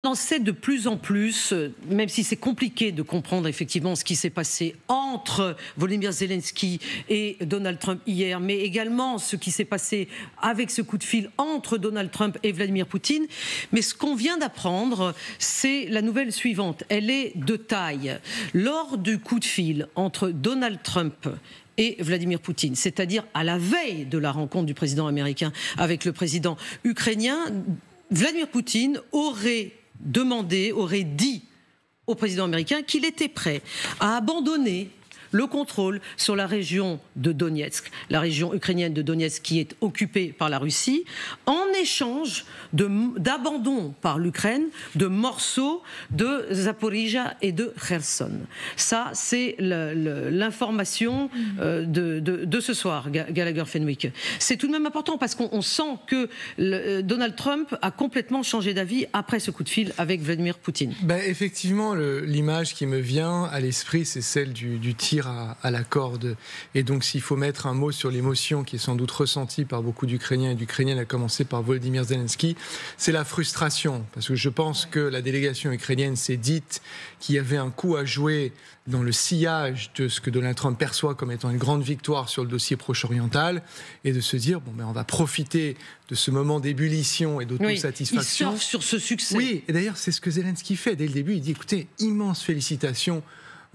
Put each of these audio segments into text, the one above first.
On en sait de plus en plus, même si c'est compliqué de comprendre effectivement ce qui s'est passé entre Volodymyr Zelensky et Donald Trump hier, mais également ce qui s'est passé avec ce coup de fil entre Donald Trump et Vladimir Poutine. Mais ce qu'on vient d'apprendre, c'est la nouvelle suivante. Elle est de taille. Lors du coup de fil entre Donald Trump et Vladimir Poutine, c'est-à-dire à la veille de la rencontre du président américain avec le président ukrainien, Vladimir Poutine aurait dit au président américain qu'il était prêt à abandonner le contrôle sur la région de Donetsk, la région ukrainienne de Donetsk qui est occupée par la Russie, en échange d'abandon par l'Ukraine de morceaux de Zaporizhzhia et de Kherson. Ça, c'est l'information de ce soir, Gallagher Fenwick. C'est tout de même important parce qu'on sent que Donald Trump a complètement changé d'avis après ce coup de fil avec Vladimir Poutine. Effectivement, l'image qui me vient à l'esprit, c'est celle du tir à la corde. Et donc, s'il faut mettre un mot sur l'émotion qui est sans doute ressentie par beaucoup d'Ukrainiens et d'Ukrainiennes, à commencer par Volodymyr Zelensky, c'est la frustration. Parce que je pense que la délégation ukrainienne s'est dite qu'il y avait un coup à jouer dans le sillage de ce que Donald Trump perçoit comme étant une grande victoire sur le dossier proche-oriental, et de se dire, on va profiter de ce moment d'ébullition et d'autosatisfaction. Oui, il surfe sur ce succès. Oui, et d'ailleurs, c'est ce que Zelensky fait. Dès le début, il dit, écoutez, immense félicitations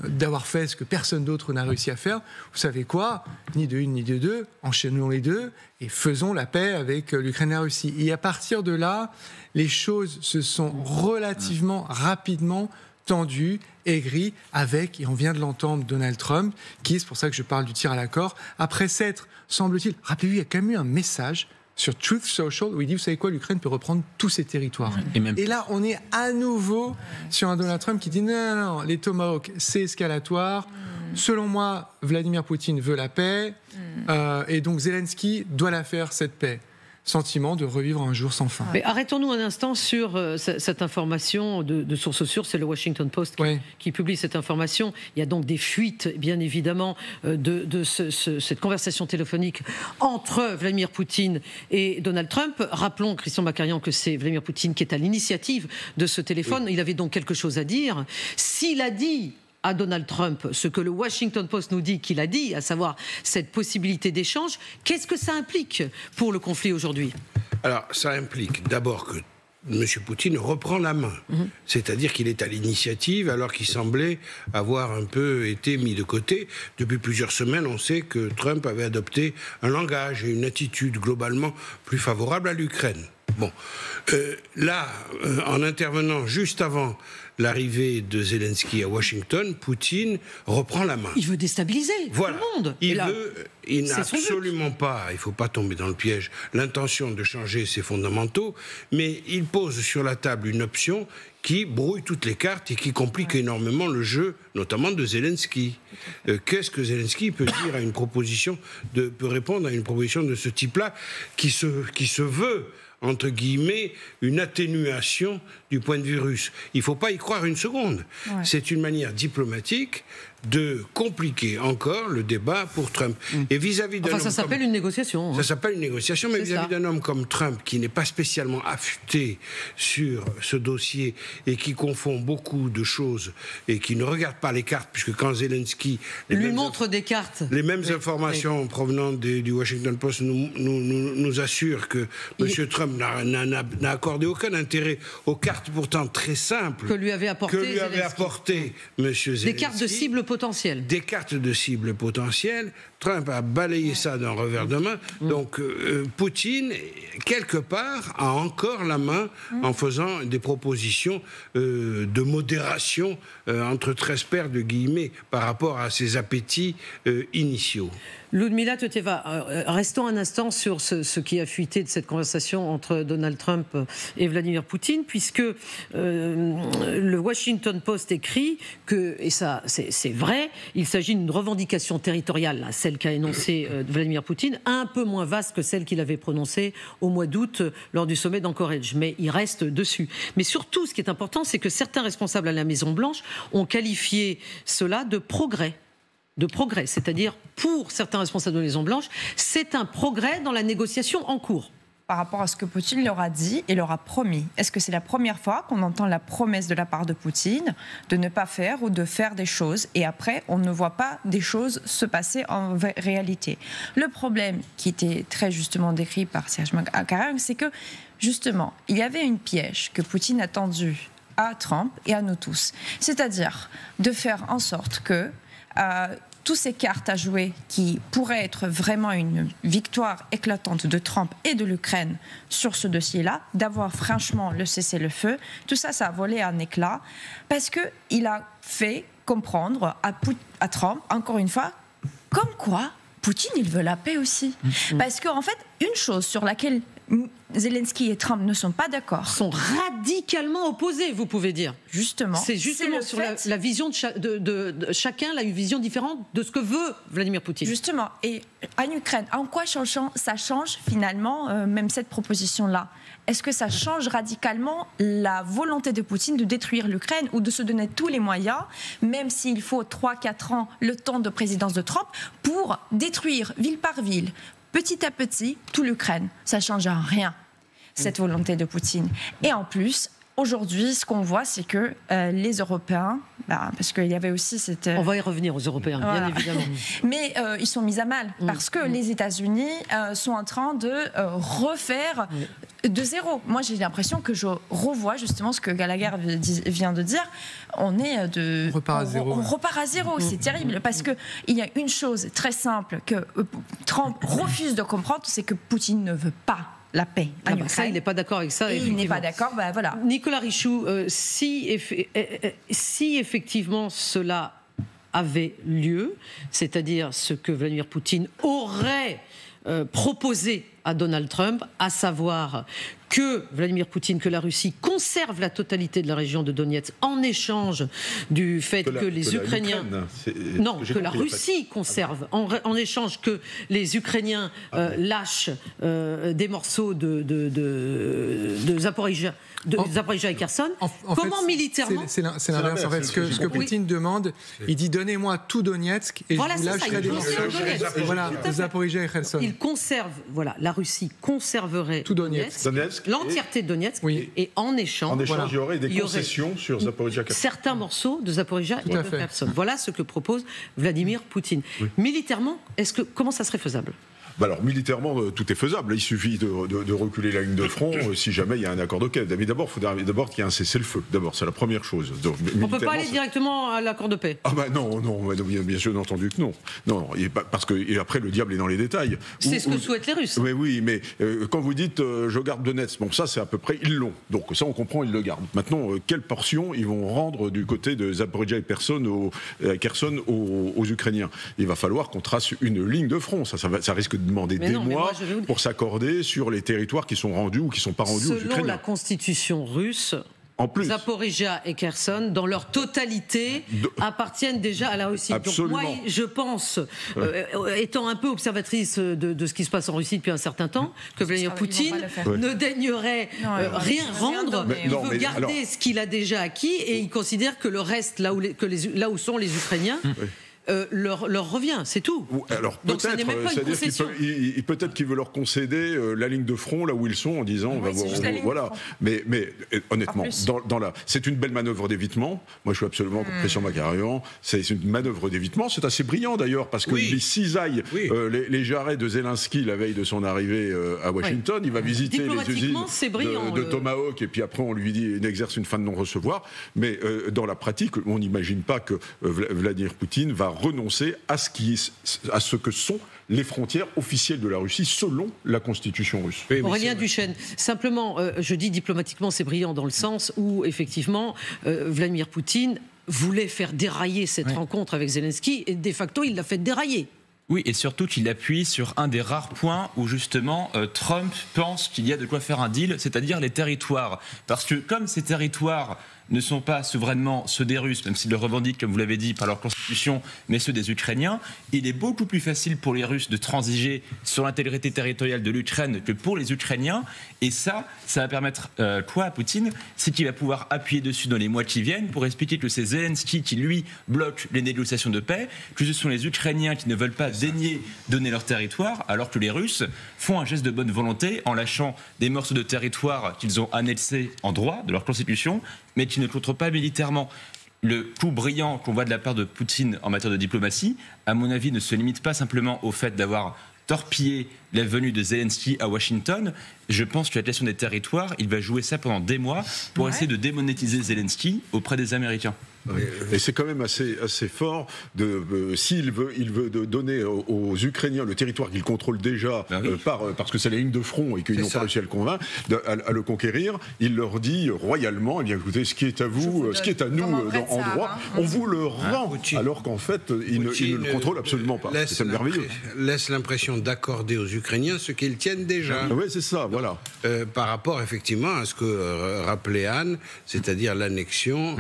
d'avoir fait ce que personne d'autre n'a réussi à faire. Vous savez quoi ? Ni de une ni de deux, enchaînons les deux et faisons la paix avec l'Ukraine et la Russie. Et à partir de là, les choses se sont relativement rapidement tendues, aigries, avec, et on vient de l'entendre, Donald Trump, qui, c'est pour ça que je parle du tir à la corde, après s'être, semble-t-il, rappelez-vous, il y a quand même eu un message sur Truth Social, où il dit, vous savez quoi, l'Ukraine peut reprendre tous ses territoires. Et là, on est à nouveau sur un Donald Trump qui dit, non, les Tomahawks, c'est escalatoire. Selon moi, Vladimir Poutine veut la paix, et donc Zelensky doit la faire, cette paix. Sentiment de revivre un jour sans fin. Mais arrêtons-nous un instant sur cette information de source sûre, c'est le Washington Post qui publie cette information. Il y a donc des fuites, bien évidemment, de cette conversation téléphonique entre Vladimir Poutine et Donald Trump. Rappelons, Christian Bacarian, que c'est Vladimir Poutine qui est à l'initiative de ce téléphone. Il avait donc quelque chose à dire. S'il a dit à Donald Trump ce que le Washington Post nous dit qu'il a dit, à savoir cette possibilité d'échange, qu'est-ce que ça implique pour le conflit aujourd'hui ? Alors, ça implique d'abord que M. Poutine reprend la main. C'est-à-dire qu'il est à l'initiative alors qu'il semblait avoir un peu été mis de côté. Depuis plusieurs semaines, on sait que Trump avait adopté un langage et une attitude globalement plus favorable à l'Ukraine. Là, en intervenant juste avant l'arrivée de Zelensky à Washington, Poutine reprend la main. Il veut déstabiliser tout le monde. Il n'a absolument pas, il ne faut pas tomber dans le piège, l'intention de changer ses fondamentaux, mais il pose sur la table une option qui brouille toutes les cartes et qui complique énormément le jeu, notamment de Zelensky. Qu'est-ce que Zelensky peut dire à une proposition peut répondre à une proposition de ce type-là, qui se veut, entre guillemets, une atténuation du point de vue russe. Il ne faut pas y croire une seconde. C'est une manière diplomatique de compliquer encore le débat pour Trump. Et vis-à-vis d'un homme ça s'appelle une négociation. Ça s'appelle une négociation, mais vis-à-vis d'un homme comme Trump, qui n'est pas spécialement affûté sur ce dossier et qui confond beaucoup de choses et qui ne regarde pas les cartes, puisque quand Zelensky lui montre des cartes, les mêmes informations provenant du Washington Post nous assurent que M. Trump n'a accordé aucun intérêt aux cartes pourtant très simples que lui avait apporté M. Zelensky. Des cartes de cible potentielles. Des cartes de cible potentielles. Trump a balayé ça d'un revers de main. Donc Poutine, quelque part, a encore la main en faisant des propositions de modération entre 13 paires de guillemets par rapport à ses appétits initiaux. Ludmila Toteva, restons un instant sur ce qui a fuité de cette conversation entre Donald Trump et Vladimir Poutine, puisque le Washington Post écrit que, et ça c'est vrai, il s'agit d'une revendication territoriale, celle qu'a énoncée Vladimir Poutine, un peu moins vaste que celle qu'il avait prononcée au mois d'août lors du sommet d'Anchorage, mais il reste dessus. Mais surtout, ce qui est important, c'est que certains responsables à la Maison-Blanche ont qualifié cela de progrès. C'est-à-dire, pour certains responsables de la Maison-Blanche, c'est un progrès dans la négociation en cours. par rapport à ce que Poutine leur a dit et leur a promis. Est-ce que c'est la première fois qu'on entend la promesse de la part de Poutine de ne pas faire ou de faire des choses et après on ne voit pas des choses se passer en réalité? Le problème qui était très justement décrit par Serge Makarov, c'est que justement il y avait une piège que Poutine a tendue à Trump et à nous tous. C'est-à-dire de faire en sorte que toutes ces cartes à jouer qui pourraient être vraiment une victoire éclatante de Trump et de l'Ukraine sur ce dossier-là, d'avoir franchement le cessez-le-feu, tout ça, ça a volé un éclat parce qu'il a fait comprendre à Trump, encore une fois, comme quoi Poutine, il veut la paix aussi. Parce qu'en fait, une chose sur laquelle Zelensky et Trump ne sont pas d'accord. Sont radicalement opposés, vous pouvez dire. Justement. C'est justement sur la vision de chacun, une vision différente de ce que veut Vladimir Poutine. Justement. Et en Ukraine, en quoi ça change finalement, même cette proposition-là? Est-ce que ça change radicalement la volonté de Poutine de détruire l'Ukraine ou de se donner tous les moyens, même s'il faut 3-4 ans, le temps de présidence de Trump, pour détruire ville par ville, petit à petit, toute l'Ukraine? Ça ne change rien, cette volonté de Poutine. Et en plus, aujourd'hui, ce qu'on voit, c'est que les Européens, parce qu'il y avait aussi cette... On va y revenir aux Européens, bien évidemment. Mais ils sont mis à mal, parce que les États-Unis sont en train de refaire de zéro. Moi, j'ai l'impression que je revois justement ce que Gallagher vient de dire. On repart à zéro. On repart à zéro, c'est terrible, parce qu'il y a une chose très simple que Trump refuse de comprendre, c'est que Poutine ne veut pas la paix en Ukraine. Ça, il n'est pas d'accord avec ça. Et il n'est pas d'accord, voilà. Nicolas Richoux, si effectivement cela avait lieu, c'est-à-dire ce que Vladimir Poutine aurait proposé à Donald Trump, à savoir que Vladimir Poutine, que la Russie conserve la totalité de la région de Donetsk en échange du fait que les Ukrainiens... Non, que la Russie conserve en échange que les Ukrainiens lâchent des morceaux de Zaporizhzhia et Kherson. Comment fait, militairement... C'est l'inverse. En fait, ce que Poutine demande, il dit donnez-moi tout Donetsk et je vous lâcherai des morceaux. Voilà, Zaporizhzhia et Kherson. Il conserve, la Russie conserverait tout Donetsk. L'entièreté de Donetsk, et en échange, il y aurait des concessions sur Zaporizhzhia. Certains morceaux de Zaporizhzhia et de Kherson. Voilà ce que propose Vladimir Poutine. Militairement, comment ça serait faisable ? Alors, militairement, tout est faisable. Il suffit de reculer la ligne de front si jamais il y a un accord de paix. Mais d'abord, il faut qu'il y ait un cessez-le-feu. D'abord, c'est la première chose. Donc, on ne peut pas aller directement à l'accord de paix. Non, bien sûr, entendu que non. Non, parce que après, le diable est dans les détails. C'est ce que souhaitent les Russes. Oui, mais quand vous dites je garde Donetsk, ça, c'est à peu près, ils l'ont. Donc ça, on comprend, ils le gardent. Maintenant, quelle portion ils vont rendre du côté de Zaporizhzhia et Kherson aux Ukrainiens? Il va falloir qu'on trace une ligne de front. Ça risque de demander mois pour s'accorder sur les territoires qui sont rendus ou qui ne sont pas rendus aux Ukrainiens. Selon la constitution russe, en plus, Zaporizhzhia et Kherson, dans leur totalité, appartiennent déjà à la Russie. Absolument. Donc moi, je pense, étant un peu observatrice de ce qui se passe en Russie depuis un certain temps, que Vladimir Poutine ne daignerait rien rendre. Il veut garder ce qu'il a déjà acquis et il considère que le reste, là où sont les Ukrainiens... leur revient, c'est tout. Alors, donc ça n'est même pas une concession. Peut-être qu'il veut leur concéder la ligne de front là où ils sont en disant voilà. Mais honnêtement, c'est une belle manœuvre d'évitement. Moi, je suis absolument contre Christian Macarian. C'est une manœuvre d'évitement. C'est assez brillant d'ailleurs parce qu'il cisaille les jarrets de Zelensky la veille de son arrivée à Washington. Il va visiter les usines de Tomahawk et puis après on lui dit il exerce une fin de non-recevoir. Mais dans la pratique, on n'imagine pas que Vladimir Poutine va renoncer à ce que sont les frontières officielles de la Russie selon la constitution russe. Aurélien Duchesne, simplement, je dis diplomatiquement, c'est brillant dans le sens où, effectivement, Vladimir Poutine voulait faire dérailler cette rencontre avec Zelensky et de facto, il l'a fait dérailler. Oui, et surtout qu'il appuie sur un des rares points où justement Trump pense qu'il y a de quoi faire un deal, c'est-à-dire les territoires. Parce que comme ces territoires ne sont pas souverainement ceux des Russes, même s'ils le revendiquent, comme vous l'avez dit, par leur constitution, mais ceux des Ukrainiens, il est beaucoup plus facile pour les Russes de transiger sur l'intégrité territoriale de l'Ukraine que pour les Ukrainiens. Et ça va permettre quoi à Poutine? C'est qu'il va pouvoir appuyer dessus dans les mois qui viennent pour expliquer que c'est Zelensky qui, lui, bloque les négociations de paix, que ce sont les Ukrainiens qui ne veulent pas daigné donner leur territoire, alors que les Russes font un geste de bonne volonté en lâchant des morceaux de territoire qu'ils ont annexés en droit de leur constitution, mais qui ne contrôlent pas militairement. Le coup brillant qu'on voit de la part de Poutine en matière de diplomatie, à mon avis, ne se limite pas simplement au fait d'avoir torpillé la venue de Zelensky à Washington. Je pense que la question des territoires, il va jouer ça pendant des mois pour essayer de démonétiser Zelensky auprès des Américains. Et c'est quand même assez fort s'il veut donner aux Ukrainiens le territoire qu'ils contrôlent déjà parce que c'est la ligne de front et qu'ils n'ont pas réussi à le convaincre à le conquérir. Il leur dit royalement, eh bien écoutez, ce qui est à vous, ce qui est à nous en droit, on vous le rend, alors qu'en fait il ne le contrôle absolument pas. C'est merveilleux. Laisse l'impression d'accorder aux Ukrainiens ce qu'ils tiennent déjà. Oui, c'est ça, voilà. Par rapport effectivement à ce que rappelait Anne, c'est-à-dire l'annexion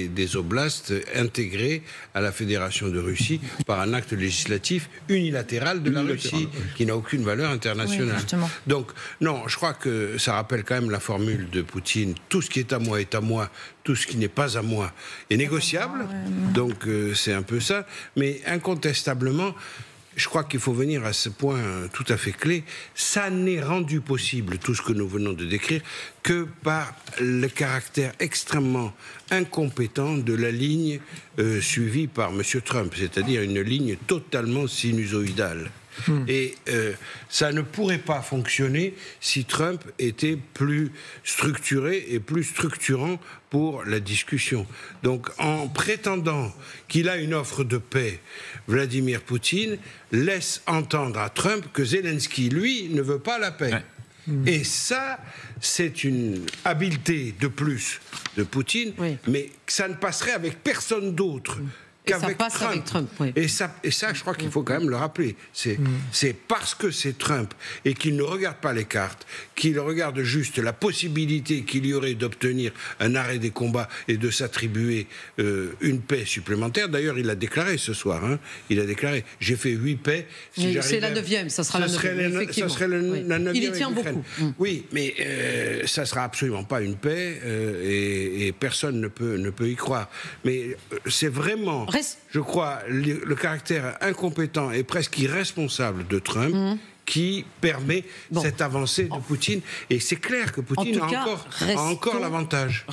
des oblasts intégrés à la Fédération de Russie par un acte législatif unilatéral de la Russie, qui n'a aucune valeur internationale. Oui, donc, non, je crois que ça rappelle quand même la formule de Poutine, tout ce qui est à moi, tout ce qui n'est pas à moi est négociable, donc c'est un peu ça, mais incontestablement, je crois qu'il faut venir à ce point tout à fait clé. Ça n'est rendu possible, tout ce que nous venons de décrire, que par le caractère extrêmement incompétent de la ligne suivie par M. Trump, c'est-à-dire une ligne totalement sinusoïdale. Et ça ne pourrait pas fonctionner si Trump était plus structuré et plus structurant pour la discussion. Donc, en prétendant qu'il a une offre de paix, Vladimir Poutine laisse entendre à Trump que Zelensky, lui, ne veut pas la paix. Et ça, c'est une habileté de plus de Poutine, mais ça ne passerait avec personne d'autre. Et ça passe Trump. Avec Trump, oui. Et ça, je crois qu'il faut quand même le rappeler. C'est parce que c'est Trump et qu'il ne regarde pas les cartes, qu'il regarde juste la possibilité qu'il y aurait d'obtenir un arrêt des combats et de s'attribuer une paix supplémentaire. D'ailleurs, il l'a déclaré ce soir. Il a déclaré « J'ai fait 8 paix. » C'est la 9e, ça sera la 9e. Ça serait la 9e. Il y tient beaucoup. Oui, mais ça ne sera absolument pas une paix et personne ne peut y croire. Mais c'est vraiment... Je crois, le caractère incompétent et presque irresponsable de Trump qui permet cette avancée de Poutine. Et c'est clair que Poutine a encore l'avantage.